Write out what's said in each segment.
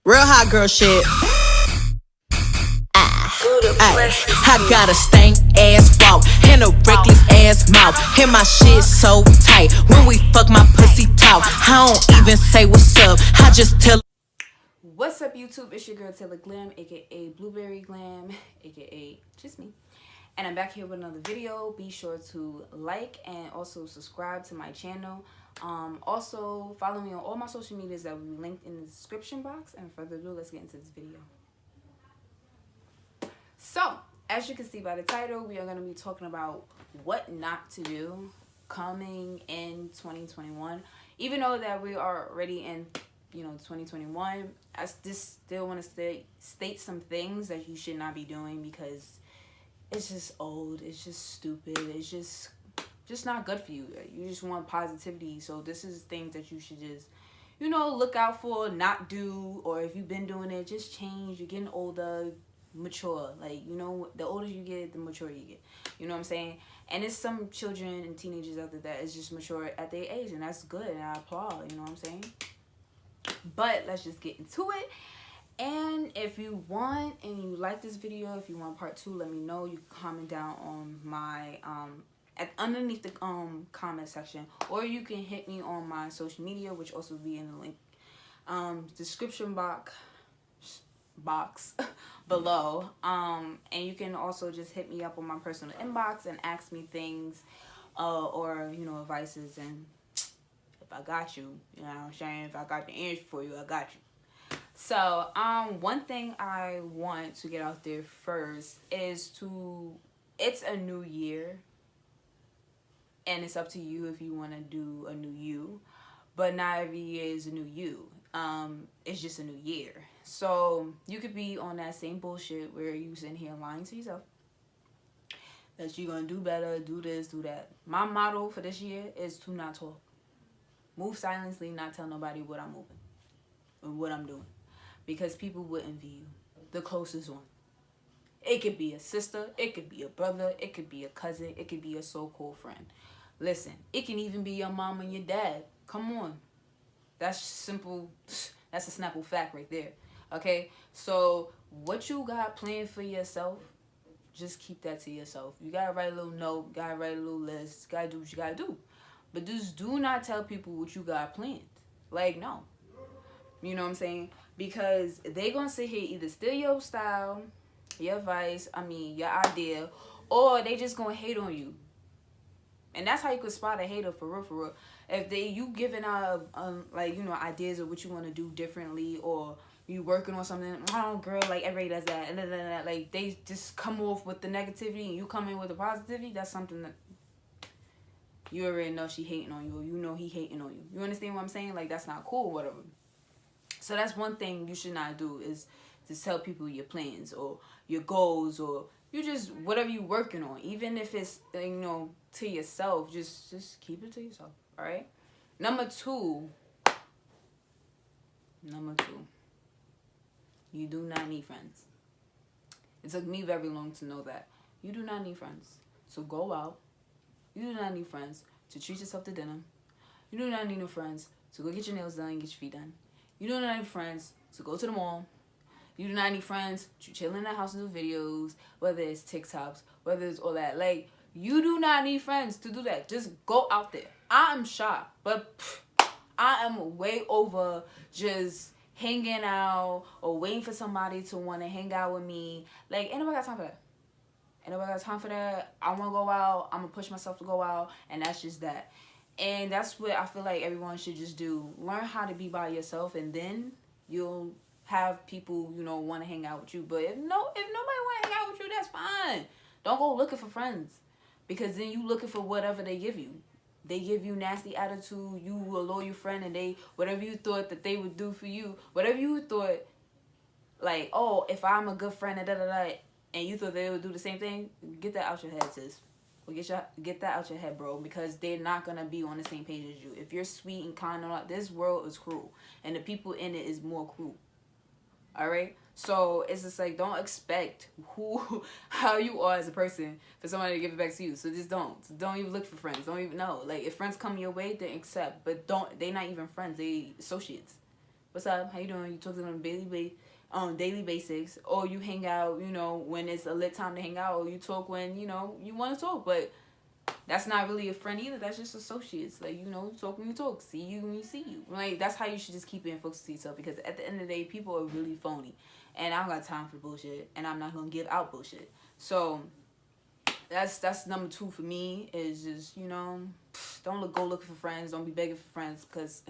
Real hot girl shit. I got a stank ass walk and a reckless ass mouth. And my shit so tight. When we fuck, my pussy talk. I don't even say what's up. I just tell. What's up, YouTube? It's your girl Taylor Glam, aka Blueberry Glam, aka just me. And I'm back here with another video. Be sure to like and also subscribe to my channel. Also follow me on all my social medias that will be linked in the description box. And further ado, let's get into this video. So, as you can see by the title, we are going to be talking about what not to do coming in 2021. Even though that we are already in 2021, I still want to state some things that you should not be doing because it's just old, it's just stupid, it's just not good for you. You just want positivity, so this is things that you should just look out for, not do, or if you've been doing it, just change. You're getting older, mature. Like, the older you get, the mature you get. You know what I'm saying? And it's some children and teenagers out there that is just mature at their age, and that's good, and I applaud. You know what I'm saying? But let's just get into it. And if you want and you like this video, if you want part 2, let me know. You can comment down on my underneath the comment section, or you can hit me on my social media, which also will be in the link description box below. And you can also just hit me up on my personal inbox and ask me things or advices, and if I got you, you know what I'm saying, if I got the answer for you, I got you. So, one thing I want to get out there first is it's a new year, and it's up to you if you want to do a new you, but not every year is a new you. It's just a new year. So, you could be on that same bullshit where you sitting here lying to yourself that you're going to do better, do this, do that. My motto for this year is to not talk. Move silently, not tell nobody what I'm moving or what I'm doing. Because people will envy you. The closest one. It could be a sister. It could be a brother. It could be a cousin. It could be a so-called friend. Listen, it can even be your mom and your dad. Come on. That's simple. That's a Snapple fact right there. Okay? So, what you got planned for yourself, just keep that to yourself. You gotta write a little note. You gotta write a little list. You gotta do what you gotta do. But just do not tell people what you got planned. Like, no. You know what I'm saying? Because they gonna sit here either steal your style, your advice, your idea, or they just gonna hate on you. And that's how you could spot a hater for real. If you giving out ideas of what you want to do differently, or you working on something, oh girl, like everybody does that, and like they just come off with the negativity and you come in with the positivity, that's something that you already know she hating on you, or you know he hating on you. You understand what I'm saying? Like, that's not cool, whatever. So that's one thing you should not do, is to tell people your plans or your goals, or you just whatever you working on, even if it's to yourself, just keep it to yourself. All right. Number two, you do not need friends. It took me very long to know that. You do not need friends to go out. You do not need friends to treat yourself to dinner. You do not need no friends to go get your nails done and get your feet done. You do not need friends to go to the mall. You do not need friends to chill in the house and do videos, whether it's TikToks, whether it's all that. Like, you do not need friends to do that. Just go out there. I am shocked, but I am way over just hanging out or waiting for somebody to want to hang out with me. Like, ain't nobody got time for that. Ain't nobody got time for that. I want to go out. I'm going to push myself to go out, and that's just that. And that's what I feel like everyone should just do. Learn how to be by yourself, and then you'll have people, want to hang out with you. But if nobody want to hang out with you, that's fine. Don't go looking for friends, because then you looking for whatever they give you. They give you nasty attitude. You a loyal friend, and whatever you thought that they would do for you, whatever you thought, like, oh, if I'm a good friend, and you thought they would do the same thing, get that out your head, sis. Well, get that out your head, bro, because they're not going to be on the same page as you. If you're sweet and kind, this world is cruel, and the people in it is more cruel. All right? So it's just like, don't expect how you are as a person for somebody to give it back to you. So just don't even look for friends. Don't even know. Like, if friends come your way, then accept, but they're not even friends. They associates. what's up, how you doing? You talk to them on daily basis, or you hang out, you know, when it's a lit time to hang out, or you talk when, you know, you want to talk. But that's not really a friend either. That's just associates. Like, you know, talk when you talk, see you when you see you. Like, that's how you should just keep being focused to yourself, because at the end of the day, people are really phony, and I don't got time for bullshit, and I'm not gonna give out bullshit. So that's number 2 for me, is just, you know, don't go looking for friends. Don't be begging for friends, because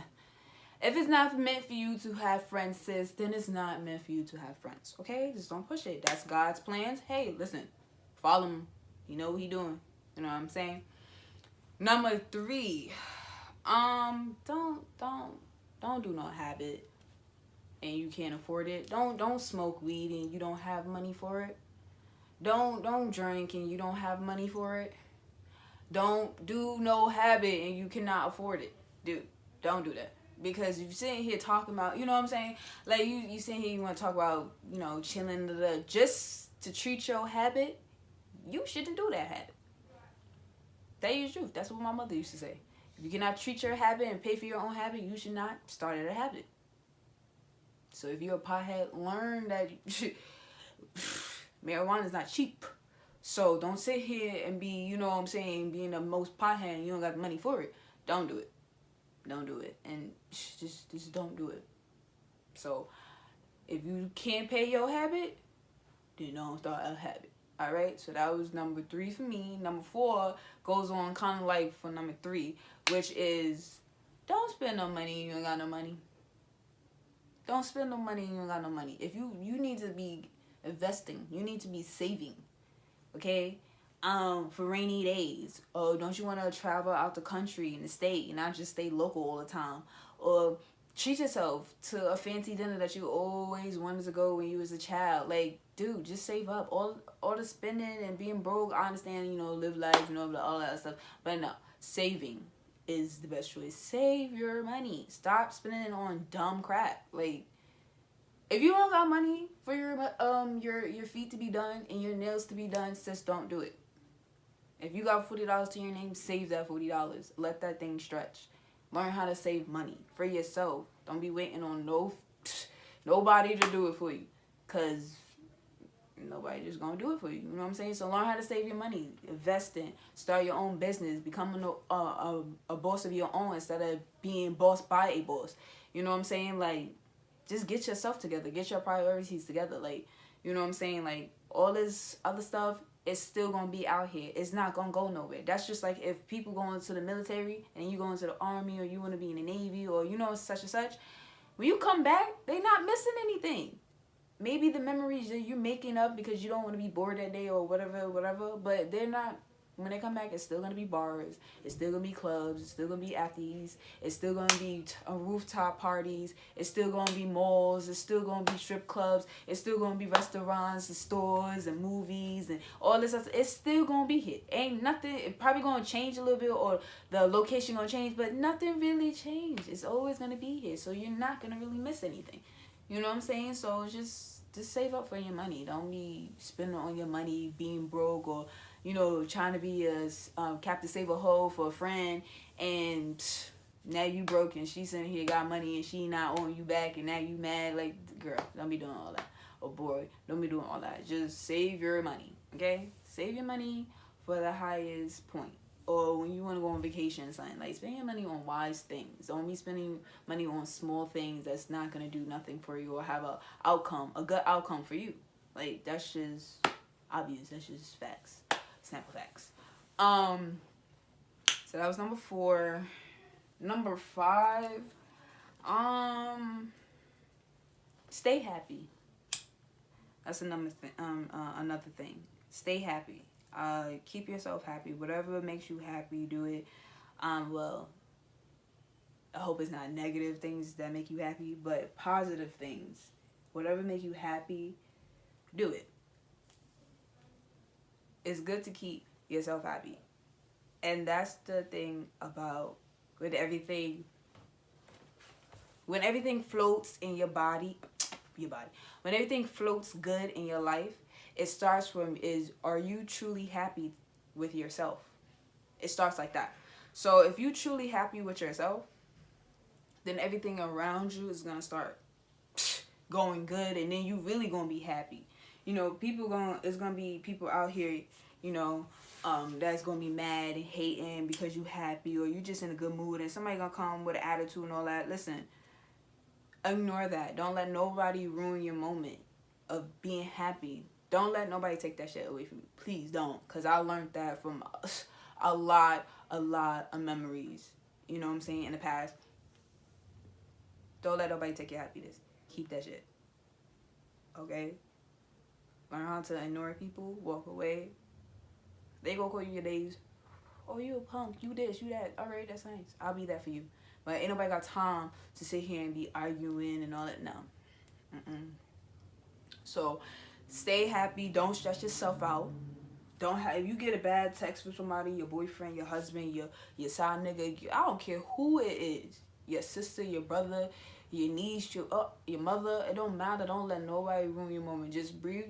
if it's not meant for you to have friends, sis, then it's not meant for you to have friends. Okay, just don't push it. That's God's plans. Hey, listen, follow him. You know what he doing. You know what I'm saying? Number 3, don't do no habit and you can't afford it. Don't smoke weed and you don't have money for it. Don't drink and you don't have money for it. Don't do no habit and you cannot afford it. Dude, don't do that. Because you're sitting here talking about, you know what I'm saying? Like, you sitting here, you want to talk about, you know, chilling, just to treat your habit. You shouldn't do that habit. That is truth. That's what my mother used to say. If you cannot treat your habit and pay for your own habit, you should not start at a habit. So if you're a pothead, learn that marijuana is not cheap. So don't sit here and be, you know what I'm saying, being the most pothead and you don't got the money for it. Don't do it. Don't do it. And just don't do it. So if you can't pay your habit, then don't start a habit. All right, so that was number 3 for me. Number 4 goes on kind of like for number 3, which is don't spend no money and you ain't got no money. Don't spend no money and you ain't got no money. If you need to be investing, you need to be saving, okay? For rainy days. Or don't you want to travel out the country and the state and not just stay local all the time? Or treat yourself to a fancy dinner that you always wanted to go when you was a child. Like, dude, just save up. All the spending and being broke, I understand, you know, live life, you know, all that stuff. But no, saving is the best choice. Save your money. Stop spending it on dumb crap. Like, if you don't got money for your feet to be done and your nails to be done, sis, don't do it. If you got $40 to your name, save that $40. Let that thing stretch. Learn how to save money for yourself. Don't be waiting on nobody to do it for you, because nobody just gonna do it for you. You know what I'm saying? So learn how to save your money, invest in, start your own business, become a boss of your own instead of being bossed by a boss. You know what I'm saying? Like, just get yourself together, get your priorities together. Like, you know what I'm saying? Like, all this other stuff, it's still gonna be out here. It's not gonna go nowhere. That's just like if people go into the military and you go into the army, or you want to be in the Navy, or you know, such and such. When you come back, they not missing anything. Maybe the memories that you're making up because you don't want to be bored that day or whatever, but they're not. When they come back, it's still going to be bars. It's still going to be clubs. It's still going to be afties. It's still going to be rooftop parties. It's still going to be malls. It's still going to be strip clubs. It's still going to be restaurants and stores and movies and all this stuff. It's still going to be here. Ain't nothing. It probably going to change a little bit, or the location going to change, but nothing really changed. It's always going to be here. So you're not going to really miss anything. You know what I'm saying? So just save up for your money. Don't be spending on your money being broke, or, you know, trying to be a Captain Save a Hoe for a friend, and now you broke and she sitting here got money and she not on you back, and now you mad. Like, girl, don't be doing all that. Oh boy, don't be doing all that. Just save your money, okay? Save your money for the highest point. Or when you want to go on vacation or something, like, spend your money on wise things. Don't be spending money on small things that's not going to do nothing for you or have a good outcome for you. Like, that's just obvious. That's just facts. Sample facts. So that was number 4. Number 5, stay happy. That's another thing. Stay happy. Keep yourself happy. Whatever makes you happy, do it. Well, I hope it's not negative things that make you happy, but positive things. Whatever make you happy, do it. It's good to keep yourself happy. And that's the thing about when everything floats in your body, when everything floats good in your life, it starts from are you truly happy with yourself? It starts like that. So if you truly happy with yourself, then everything around you is going to start going good, and then you really gonna be happy. You know, it's gonna be people out here, you know, that's gonna be mad and hating because you happy or you just in a good mood, and somebody gonna come with an attitude and all that. Listen, ignore that. Don't let nobody ruin your moment of being happy. Don't let nobody take that shit away from you. Please don't, cause I learned that from a lot of memories. You know what I'm saying, in the past. Don't let nobody take your happiness. Keep that shit. Okay? Learn how to ignore people, walk away. They gonna call you your days. Oh, you a punk, you this, you that. Alright, that's nice. I'll be that for you. But ain't nobody got time to sit here and be arguing and all that. No. So, stay happy. Don't stress yourself out. If you get a bad text from somebody, your boyfriend, your husband, your side nigga, I don't care who it is. Your sister, your brother, your niece, your mother. It don't matter. Don't let nobody ruin your moment. Just breathe.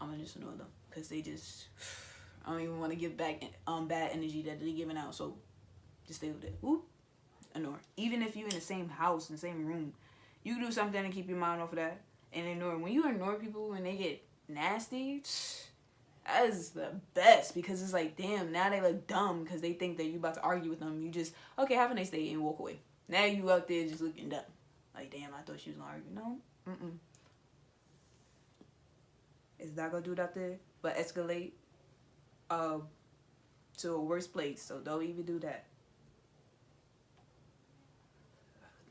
I'm gonna just ignore them because I don't even want to give back bad energy that they're giving out. So just stay with it. Whoop, ignore. Even if you're in the same house, in the same room, you do something to keep your mind off of that and ignore. When you ignore people when they get nasty, that is the best, because it's like, damn, now they look dumb because they think that you about to argue with them. You just, okay, have a nice day, and walk away. Now you out there just looking dumb. Like, damn, I thought she was gonna argue. No, it's not gonna do that there, but escalate to a worse place. So don't even do that.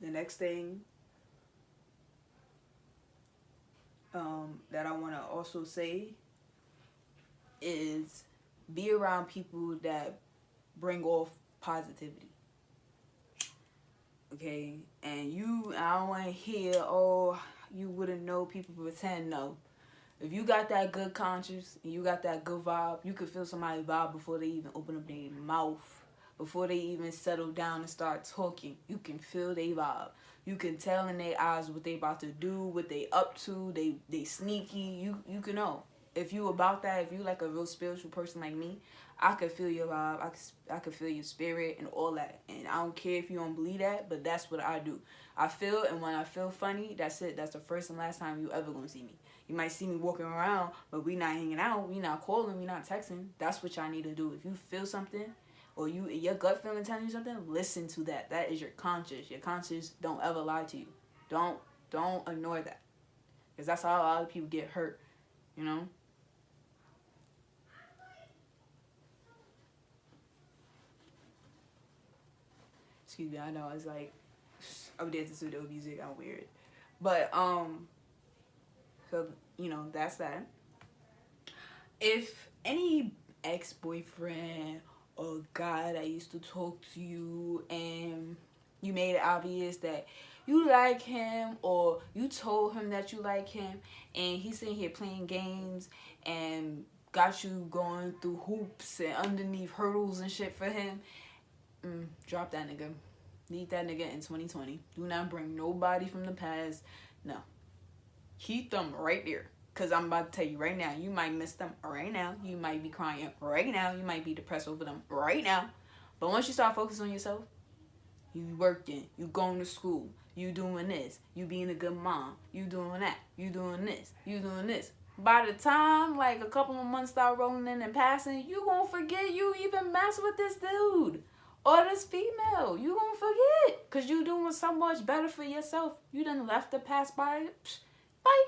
The next thing that I want to also say is be around people that bring off positivity. Okay? And I don't want to hear, oh, you wouldn't know, people pretend. No. If you got that good conscience and you got that good vibe, you can feel somebody's vibe before they even open up their mouth. Before they even settle down and start talking. You can feel their vibe. You can tell in their eyes what they about to do, what they up to, they sneaky. You can know. If you about that, if you like a real spiritual person like me, I could feel your vibe. I could feel your spirit and all that. And I don't care if you don't believe that, but that's what I do. I feel, and when I feel funny, that's it. That's the first and last time you ever gonna see me. You might see me walking around, but we not hanging out. We not calling. We not texting. That's what y'all need to do. If you feel something, or your gut feeling telling you something, listen to that. That is your conscience. Your conscience don't ever lie to you. Don't ignore that, because that's how a lot of people get hurt. You know. Excuse me. I know it's like I'm dancing to the music. I'm weird, but so you know that's that. If any ex-boyfriend or guy that used to talk to you and you made it obvious that you like him, or you told him that you like him, and he's sitting here playing games and got you going through hoops and underneath hurdles and shit for him, drop that nigga. Leave that nigga in 2020. Do not bring nobody from the past. No. Keep them right there. Because I'm about to tell you right now, you might miss them right now. You might be crying right now. You might be depressed over them right now. But once you start focusing on yourself, you working, you going to school, you doing this, you being a good mom, you doing that, you doing this, you doing this. By the time like a couple of months start rolling in and passing, you gonna forget you even mess with this dude or this female. You gonna forget, because you doing so much better for yourself. You done left the past by. Bye.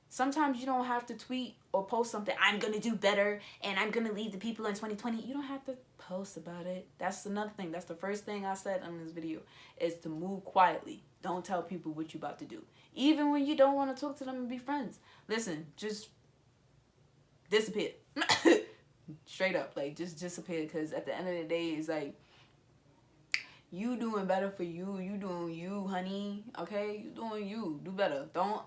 Sometimes you don't have to tweet or post something, I'm going to do better and I'm going to lead the people in 2020. You don't have to post about it. That's another thing. That's the first thing I said in this video, is to move quietly. Don't tell people what you're about to do. Even when you don't want to talk to them and be friends. Listen, just disappear. Straight up. Like, just disappear, because at the end of the day, it's like, you doing better for you. You doing you, honey. Okay? You doing you. Do better. Don't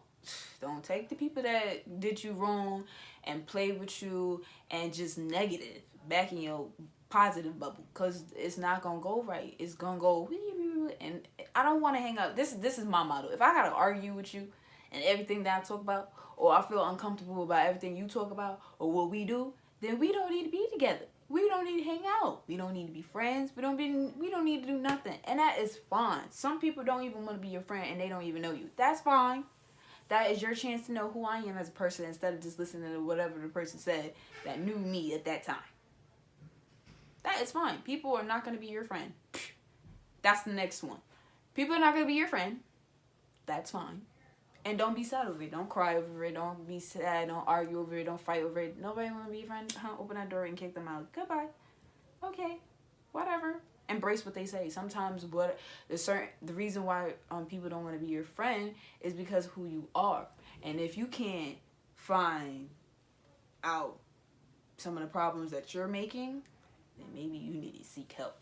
take the people that did you wrong and play with you and just negative back in your positive bubble, because it's not gonna go right. It's gonna go, and I don't want to hang up. This is my motto. If I gotta argue with you and everything that I talk about, or I feel uncomfortable about everything you talk about or what we do, then we don't need to be together. we don't need to hang out. We don't need to be friends. We don't need to do nothing. And that is fine. Some people don't even want to be your friend and they don't even know you. That's fine. That is your chance to know who I am as a person instead of just listening to whatever the person said that knew me at that time. That is fine. People are not going to be your friend. That's the next one. People are not going to be your friend. That's fine. And don't be sad over it. Don't cry over it. Don't be sad. Don't argue over it. Don't fight over it. Nobody want to be your friend. Open that door and kick them out. Goodbye. Okay. Whatever. Embrace what they say. Sometimes the reason why people don't want to be your friend is because who you are. And if you can't find out some of the problems that you're making, then maybe you need to seek help.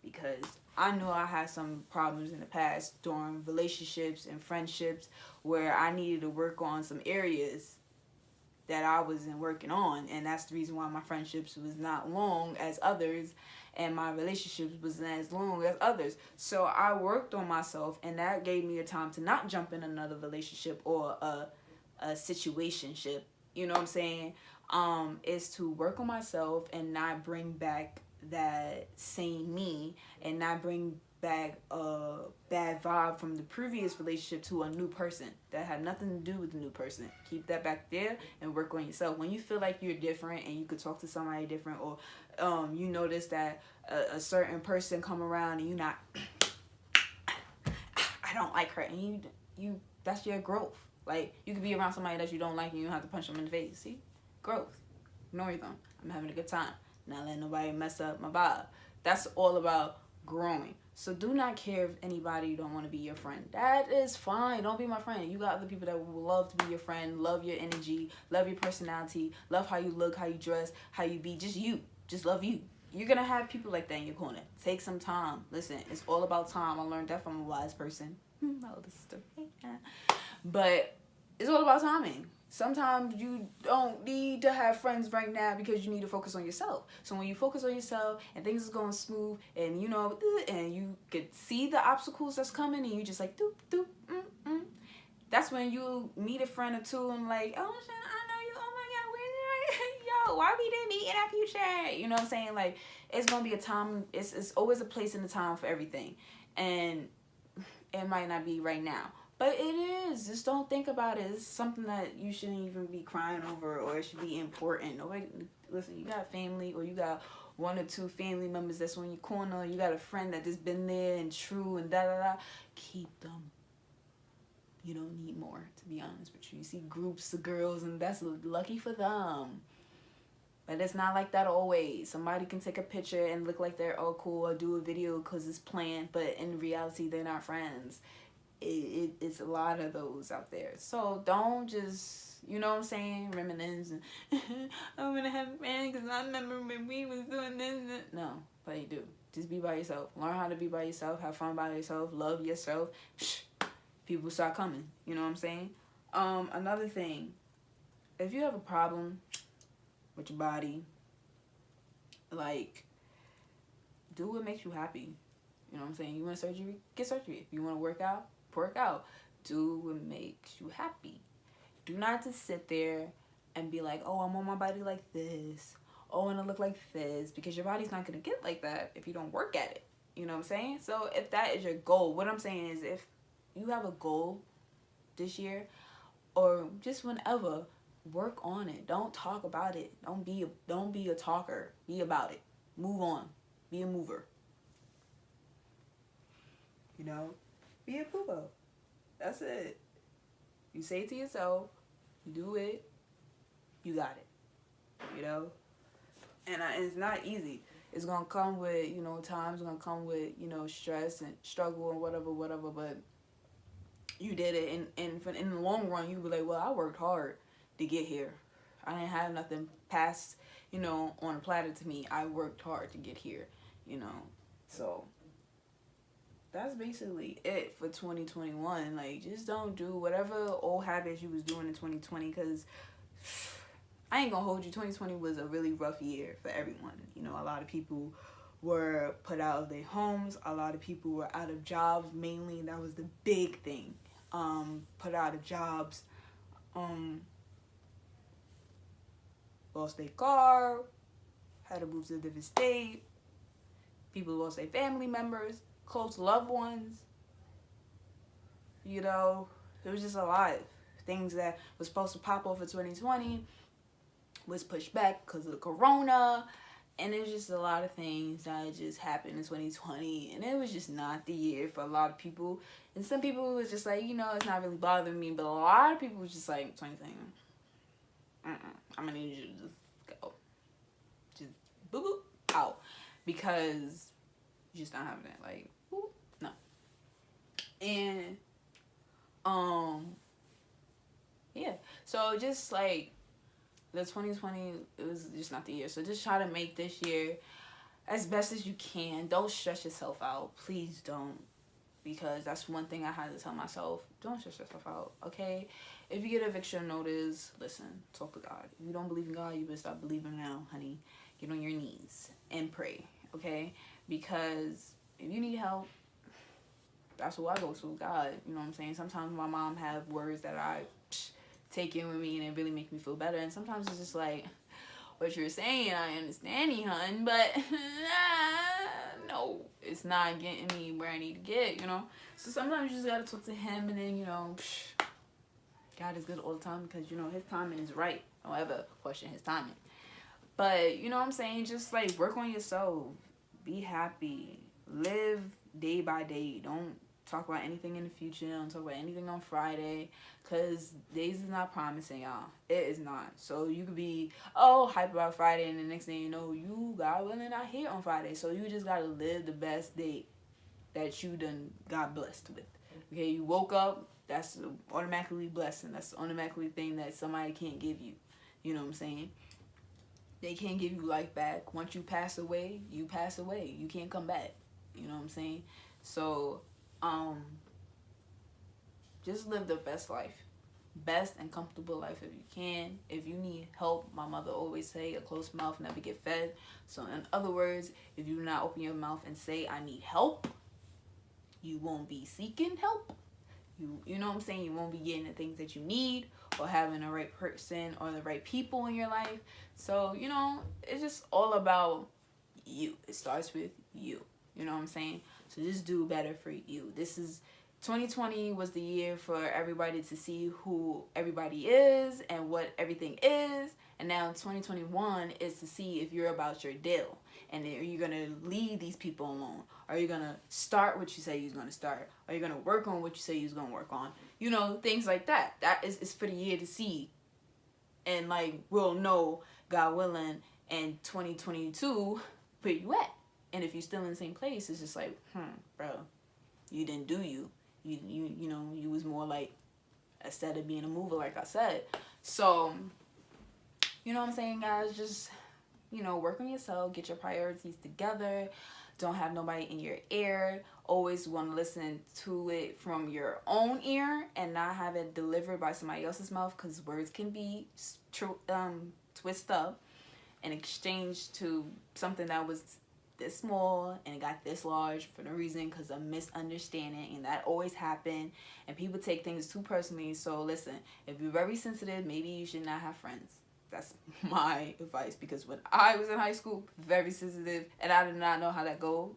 Because I know I had some problems in the past during relationships and friendships where I needed to work on some areas that I wasn't working on. And that's the reason why my friendships was not long as others and my relationships wasn't as long as others. So I worked on myself, and that gave me a time to not jump in another relationship or a situationship. You know what I'm saying? Is to work on myself and not bring back that same me and not bring back a bad vibe from the previous relationship to a new person that had nothing to do with the new person. Keep that back there and work on yourself. When you feel like you're different and you could talk to somebody different, or you notice that a certain person come around and you not I don't like her, and you that's your growth. Like, you could be around somebody that you don't like and you don't have to punch them in the face. See? Growth. Ignore them. I'm having a good time. Not letting nobody mess up my vibe. That's all about growing. So do not care if anybody don't want to be your friend. That is fine. Don't be my friend. You got other people that will love to be your friend, love your energy, love your personality, love how you look, how you dress, how you be. Just you. Just love you. You're going to have people like that in your corner. Take some time. Listen, it's all about time. I learned that from a wise person. My older sister. But it's all about timing. Sometimes you don't need to have friends right now because you need to focus on yourself. So when you focus on yourself and things is going smooth and you know, and you could see the obstacles that's coming and you just like, doop, doop, that's when you meet a friend or two and like, oh shit, I know you, oh my God, where did I, yo, why we didn't meet in our future? You know what I'm saying? Like, it's going to be a time, it's always a place and a time for everything. And it might not be right now. But it is. Just don't think about it. It's something that you shouldn't even be crying over, or it should be important. Nobody, listen, you got family, or you got one or two family members that's on your corner. You got a friend that just been there and true and da-da-da. Keep them. You don't need more, to be honest with you. You see groups of girls, and that's lucky for them. But it's not like that always. Somebody can take a picture and look like they're all cool, or do a video because it's planned, but in reality, they're not friends. It's a lot of those out there. So don't just, you know what I'm saying, reminisce and I'm gonna have a friend because I remember when we was doing this. No, but you do. Just be by yourself. Learn how to be by yourself. Have fun by yourself. Love yourself. People start coming. You know what I'm saying? Another thing, if you have a problem with your body, like, do what makes you happy. You know what I'm saying? You want surgery? Get surgery. If you want to work out, work out. Do what makes you happy. Do not just sit there and be like, oh, I want my body like this. Oh, I want to look like this. Because your body's not going to get like that if you don't work at it. You know what I'm saying? So if that is your goal, what I'm saying is, if you have a goal this year or just whenever, work on it. Don't talk about it. Don't be a talker. Be about it. Move on. Be a mover. You know, be a poo-poo. That's it. You say it to yourself, you do it, you got it. You know? And it's not easy. It's going to come with, you know, times going to come with, you know, stress and struggle and whatever, but you did it. And in the long run, you be like, well, I worked hard to get here. I didn't have nothing passed, you know, on a platter to me. I worked hard to get here, you know. So that's basically it for 2021. Like, just don't do whatever old habits you was doing in 2020, because I ain't gonna hold you. 2020 was a really rough year for everyone. You know, a lot of people were put out of their homes. A lot of people were out of jobs, mainly. That was the big thing. Put out of jobs. Lost their car. had to move to a different state. People lost their family members, close loved ones. You know, it was just a lot. Things that was supposed to pop off in 2020 was pushed back because of the corona. And it was just a lot of things that just happened in 2020. And it was just not the year for a lot of people. And some people was just like, you know, it's not really bothering me. But a lot of people was just like, 2020, I'm going to need you to just go. Just boop, boop, out. Because you're just not having it. Like, boop, no. And, yeah. So just like, the 2020, it was just not the year. So just try to make this year as best as you can. Don't stress yourself out. Please don't. Because that's one thing I had to tell myself. Don't stress yourself out, okay? If you get eviction notice, listen, talk to God. If you don't believe in God, you better stop believing now, honey. Get on your knees and pray, okay? Because if you need help, that's who I go to, God. You know what I'm saying? Sometimes my mom have words that I take in with me and it really make me feel better. And sometimes it's just like, what you're saying, I understand you, hun, but no, it's not getting me where I need to get, you know? So sometimes you just gotta talk to him, and then, you know, God is good all the time because, you know, his timing is right. Don't ever question his timing. But, you know what I'm saying? Just, like, work on yourself. Be happy. Live day by day. Don't talk about anything in the future. Don't talk about anything on Friday. Because days is not promising, y'all. It is not. So you could be, hype about Friday, and the next thing you know, you, God willing, not here on Friday. So you just got to live the best day that you done got blessed with. Okay, you woke up, that's automatically blessing. That's the automatically thing that somebody can't give you. You know what I'm saying? They can't give you life back. Once you pass away, you pass away. You can't come back. You know what I'm saying? So, just live the best life. Best and comfortable life if you can. If you need help, my mother always say, a closed mouth never get fed. So in other words, if you do not open your mouth and say, I need help, you won't be seeking help. You know what I'm saying? You won't be getting the things that you need or having the right person or the right people in your life. So, you know, it's just all about you. It starts with you. You know what I'm saying? So just do better for you. 2020 was the year for everybody to see who everybody is and what everything is. And now 2021 is to see if you're about your deal. And are you going to leave these people alone? Are you going to start what you say you're going to start? Are you going to work on what you say you're going to work on? You know, things like that. That is for the year to see. And, like, we'll know, God willing, in 2022, where you at. And if you're still in the same place, it's just like, bro, you didn't do you. You know, you was more like, instead of being a mover, like I said. So, you know what I'm saying, guys? Just, you know, work on yourself. Get your priorities together. Don't have nobody in your ear. Always want to listen to it from your own ear and not have it delivered by somebody else's mouth, because words can be twisted up and exchanged to something that was this small and it got this large for no reason, because of misunderstanding, and that always happen, and people take things too personally. So listen, if you're very sensitive, maybe you should not have friends. That's my advice, because when I was in high school, very sensitive, and I did not know how that go.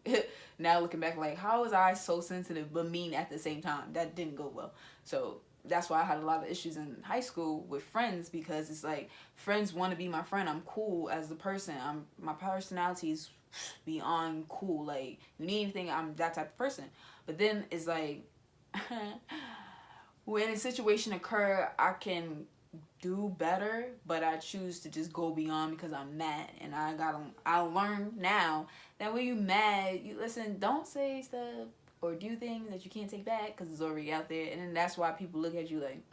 Now looking back, like, how was I so sensitive but mean at the same time? That didn't go well. So that's why I had a lot of issues in high school with friends, because it's like, friends want to be my friend. I'm cool as a person. My personality is beyond cool. Like, you need anything, I'm that type of person. But then it's like, when a situation occur, I can do better, but I choose to just go beyond because I'm mad. And I learned now that when you mad, you listen, don't say stuff or do things that you can't take back because it's already out there. And then that's why people look at you like,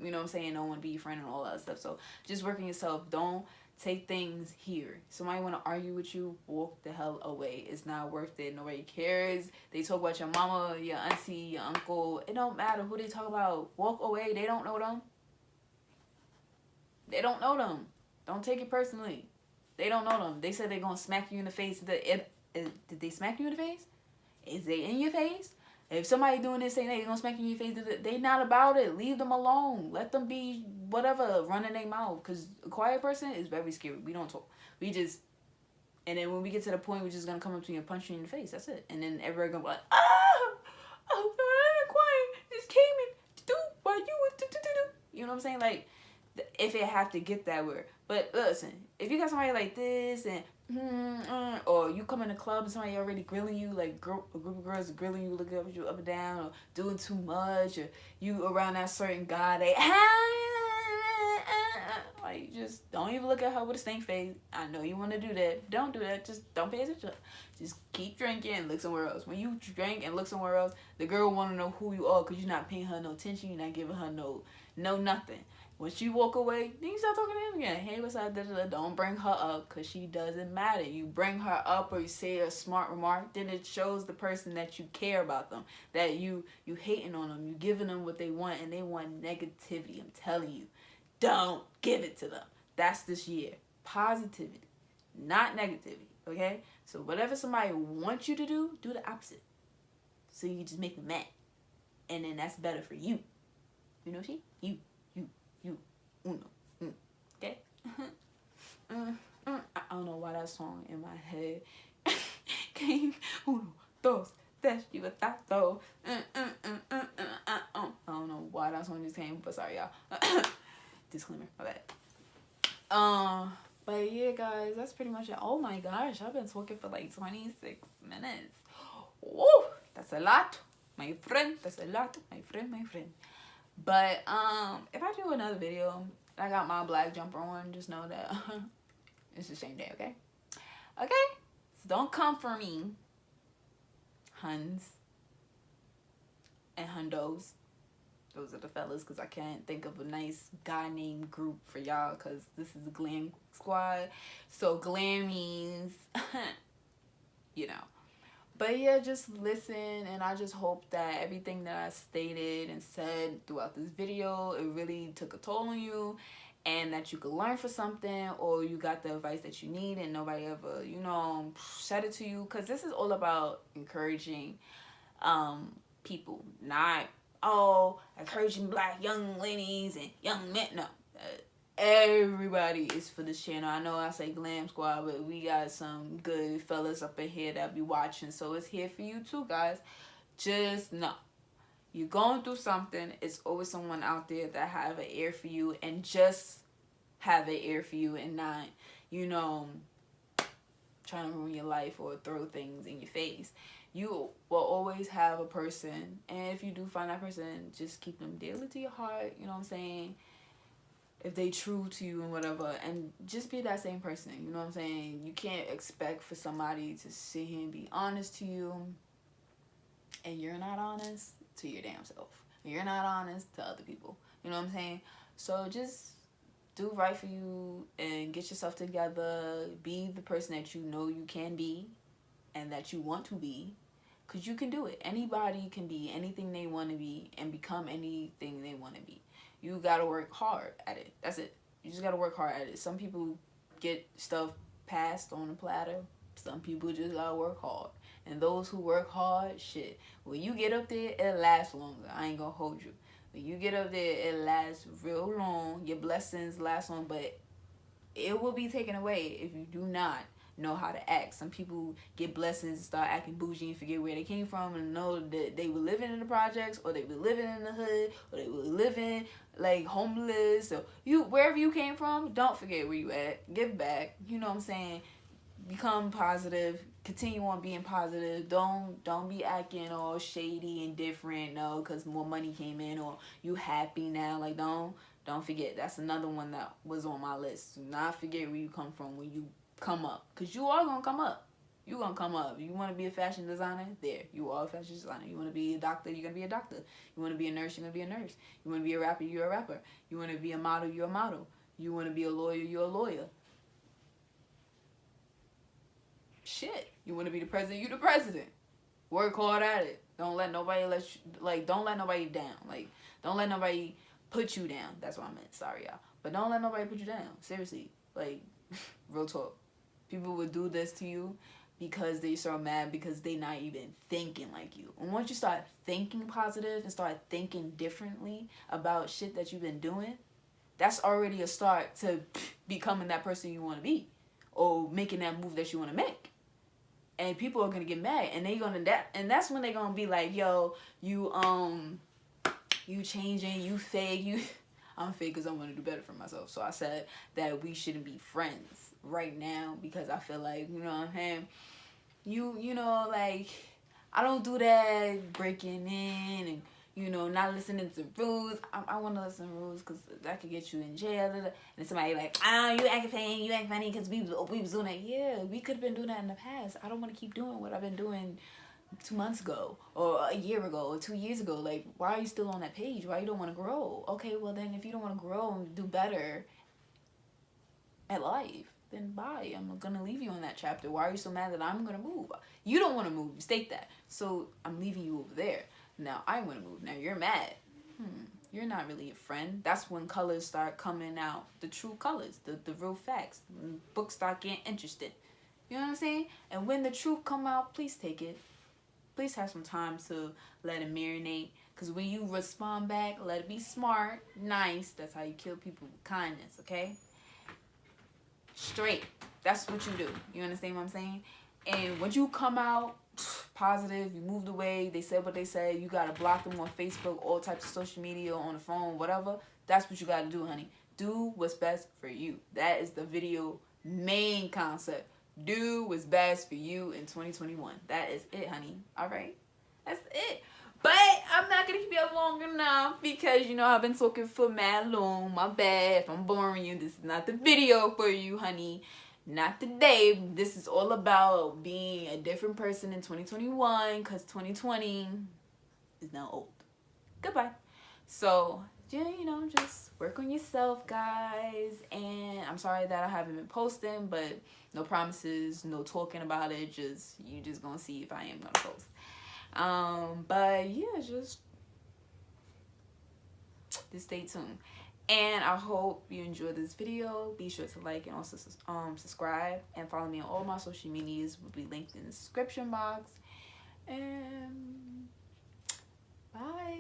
you know what I'm saying, don't want to be your friend and all that stuff. So just work on yourself. Don't take things here. Somebody want to argue with you, walk the hell away. It's not worth it. Nobody cares. They talk about your mama, your auntie, your uncle. It don't matter who they talk about. Walk away. They don't know them. They don't know them. Don't take it personally. They don't know them. They said they're going to smack you in the face. Did they smack you in the face? Is they in your face? If somebody doing this saying they're going to smack you in your face, they not about it. Leave them alone. Let them be whatever, running their mouth. Because a quiet person is very scary. We don't talk. We just And then when we get to the point, we're just gonna come up to you and punch you in the face. That's it. And then everybody gonna be like, oh, quiet. This came in, do why you do. You know what I'm saying? Like, if it have to get that way. But listen, if you got somebody like this and or you come in the club and somebody already grilling you, like a group of girls are grilling you, looking up at you up and down, or doing too much, or you around that certain guy, they like, just don't even look at her with a stink face. I know you want to do that. Don't do that. Just don't pay attention. Just keep drinking and look somewhere else. When you drink and look somewhere else, the girl want to know who you are because you're not paying her no attention. You're not giving her no nothing. Once you walk away, then you start talking to him again. Hey, what's up? Don't bring her up because she doesn't matter. You bring her up or you say a smart remark, then it shows the person that you care about them, that you hating on them, you giving them what they want, and they want negativity. I'm telling you, don't give it to them. That's this year. Positivity, not negativity, okay? So whatever somebody wants you to do the opposite. So you just make them mad. And then that's better for you. You know what you uno. Okay? I don't know why that song in my head came. Uno, dos, tres, you a tato. I don't know why that song just came, but sorry, y'all. Disclaimer, my bad. But yeah, guys, that's pretty much it. Oh my gosh, I've been talking for like 26 minutes. Woo! That's a lot, my friend. That's a lot, my friend. But if I do another video, I got my black jumper on, just know that it's the same day, okay? Okay? So don't come for me, huns and hundos. Those are the fellas, because I can't think of a nice guy name group for y'all, because this is a glam squad. So glammies, you know. But yeah, just listen, and I just hope that everything that I stated and said throughout this video, it really took a toll on you, and that you could learn for something, or you got the advice that you need and nobody ever, said it to you. Because this is all about encouraging people, not encouraging black young ladies and young men. No, everybody is for this channel. I know I say Glam Squad, but we got some good fellas up in here that be watching, so it's here for you too, guys. Just know, you're going through something. It's always someone out there that have an ear for you, and just have an ear for you, and not, trying to ruin your life or throw things in your face. You will always have a person, and if you do find that person, just keep them dearly to your heart, you know what I'm saying? If they true to you and whatever, and just be that same person, you know what I'm saying? You can't expect for somebody to sit here and be honest to you, and you're not honest to your damn self. You're not honest to other people, you know what I'm saying? So just do right for you and get yourself together. Be the person that you know you can be and that you want to be, because you can do it. Anybody can be anything they want to be and become anything they want to be. You gotta work hard at it. That's it. You just gotta work hard at it. Some people get stuff passed on a platter. Some people just gotta work hard. And those who work hard, shit, when you get up there, it lasts longer. I ain't gonna hold you. When you get up there, it lasts real long. Your blessings last long, but it will be taken away if you do not know how to act. Some people get blessings and start acting bougie and forget where they came from, and know that they were living in the projects, or they were living in the hood, or they were living like homeless. So wherever you came from, don't forget where you at. Give back. You know what I'm saying? Become positive. Continue on being positive. Don't be acting all shady and different. No, because more money came in, or you happy now. Like, don't forget. That's another one that was on my list. Do not forget where you come from when you come up, because you are gonna come up. You gonna come up. You want to be a fashion designer? There, you are a fashion designer. You want to be a doctor? You're gonna be a doctor. You want to be a nurse? You're gonna be a nurse. You want to be a rapper? You're a rapper. You want to be a model? You're a model. You want to be a lawyer? You're a lawyer. Shit, you want to be the president? You're the president. Work hard at it. Don't let nobody don't let nobody down. Like, don't let nobody put you down. That's what I meant. Sorry, y'all. But don't let nobody put you down. Seriously, like, real talk. People would do this to you because they so mad because they not even thinking like you. And once you start thinking positive and start thinking differently about shit that you've been doing, that's already a start to becoming that person you want to be. or making that move that you want to make. And people are gonna get mad, and that's when they're gonna be like, yo, you changing, you fake, you. I'm fake because I want to do better for myself. So I said that we shouldn't be friends right now because I feel like, you know what I'm saying, you know, like, I don't do that breaking in and, you know, not listening to rules. I want to listen to rules because that could get you in jail. And somebody like, you acting funny because we was doing that. Yeah, we could have been doing that in the past. I don't want to keep doing what I've been doing 2 months ago or a year ago or 2 years ago. Like, why are you still on that page? Why you don't want to grow? Okay, well then if you don't want to grow and do better at life, then bye. I'm gonna leave you on that chapter. Why are you so mad that I'm gonna move? You don't want to move. State that. So I'm leaving you over there. Now I want to move. Now you're mad. You're not really a friend. That's when colors start coming out. The true colors. The real facts. When books start getting interested. You know what I'm saying? And when the truth come out, please take it. Please have some time to let it marinate. Because when you respond back, let it be smart, nice. That's how you kill people with kindness, okay? Straight. That's what you do. You understand what I'm saying? And when you come out positive, you moved away, they said what they said, you got to block them on Facebook, all types of social media, on the phone, whatever. That's what you got to do, honey. Do what's best for you. That is the video main concept. Do what's best for you in 2021. That is it, honey. All right? That's it. But I'm not going to keep you up long enough because, you know, I've been talking for mad long. My bad if I'm boring you. This is not the video for you, honey. Not today. This is all about being a different person in 2021 because 2020 is now old. Goodbye. So, yeah, you know, just work on yourself, guys. And I'm sorry that I haven't been posting, but no promises, no talking about it. You just gonna see if I am gonna post. But yeah, just stay tuned. And I hope you enjoyed this video. Be sure to like and also subscribe and follow me on all my social medias. Will be linked in the description box. And bye.